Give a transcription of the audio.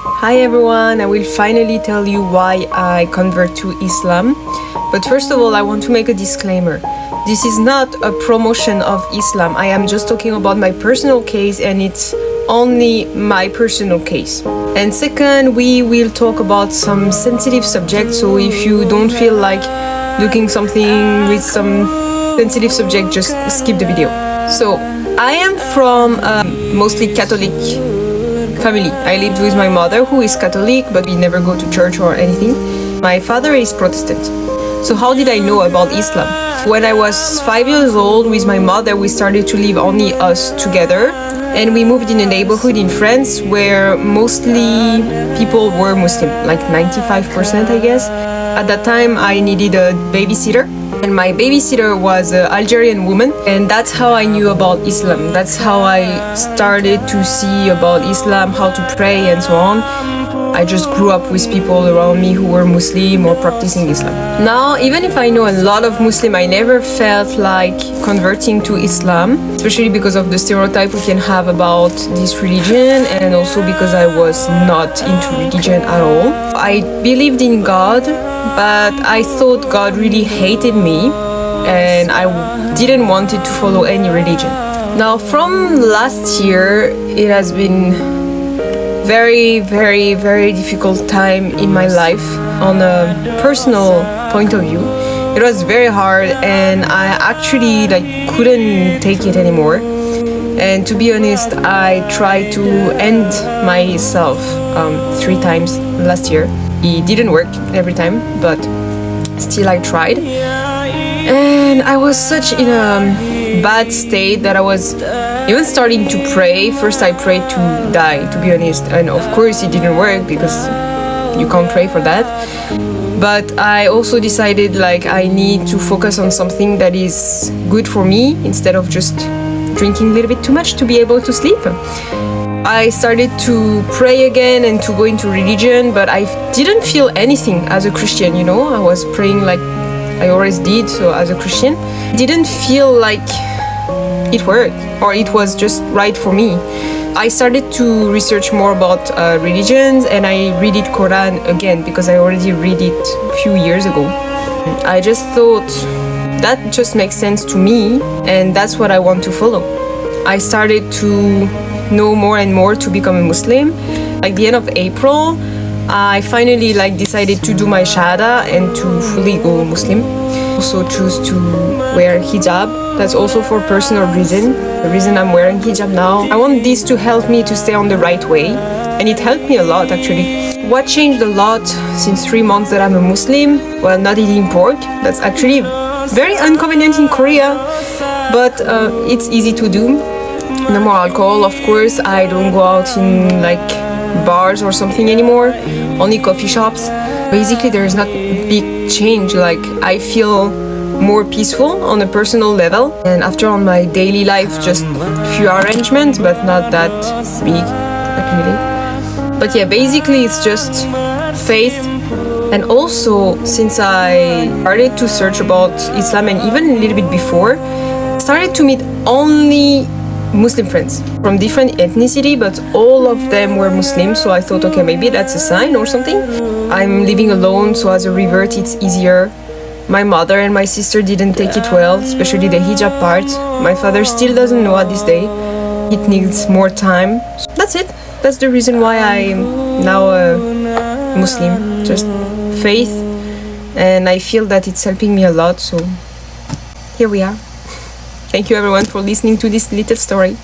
Hi everyone, I will finally tell you why I convert to Islam. But first of all, I want to make a disclaimer. This is not a promotion of Islam. I am just talking about my personal case, and it's only my personal case. And second, we will talk about some sensitive subjects, so if you don't feel like looking something with some sensitive subject, just skip the video. So, I am from a mostly Catholic family. I lived with my mother, who is Catholic, but we never go to church or anything. My father is Protestant. So how did I know about Islam? When I was 5 years old with my mother, we started to live only us together. And we moved in a neighborhood in France where mostly people were Muslim, like 95%, I guess. At that time, I needed a babysitter. And my babysitter was an Algerian woman, and that's how I knew about Islam. That's how I started to see about Islam, how to pray and so on. I just grew up with people around me who were Muslim or practicing Islam. Now, even if I know a lot of Muslim, I never felt like converting to Islam, especially because of the stereotype we can have about this religion, and also because I was not into religion at all. I believed in God, but I thought God really hated me, and I didn't want to follow any religion. Now, from last year, it has been very difficult time in my life on a personal point of view. It was very hard, and I actually couldn't take it anymore. And to be honest, I tried to end myself 3 times last year. It didn't work every time, but still I tried. And I was such in a bad state that I was even starting to pray. First I prayed to die, to be honest. And of course it didn't work because you can't pray for that. But I also decided I need to focus on something that is good for me instead of just drinking a little bit too much to be able to sleep. I started to pray again and to go into religion, but I didn't feel anything as a Christian, you know. I was praying like I always did, so as a Christian. Didn't feel like it worked or it was just right for me. I started to research more about religions, and I read it Quran again because I already read it a few years ago. I just thought that just makes sense to me, and that's what I want to follow. I started to know more and more to become a Muslim. Like the end of April, I finally decided to do my shahada and to fully go Muslim. Also choose to wear hijab. That's also for personal reason. The reason I'm wearing hijab now, I want this to help me to stay on the right way, and it helped me a lot actually. What changed a lot since 3 months that I'm a Muslim? Well, not eating pork. That's actually very inconvenient in Korea, but it's easy to do. No more alcohol, of course. I don't go out in bars or something anymore, only coffee shops. Basically there is not big change. I feel more peaceful on a personal level, and after on my daily life, just few arrangements, but not that big really. But yeah, basically it's just faith. And also, since I started to search about Islam, and even a little bit before, I started to meet only Muslim friends from different ethnicity, but all of them were Muslim. So I thought, okay, maybe that's a sign or something. I'm living alone, so as a revert it's easier. My mother and my sister didn't take it well, especially the hijab part. My father still doesn't know at this day. It needs more time. So that's it. That's the reason why I'm now a Muslim. Just faith, and I feel that it's helping me a lot, so here we are. Thank you everyone for listening to this little story.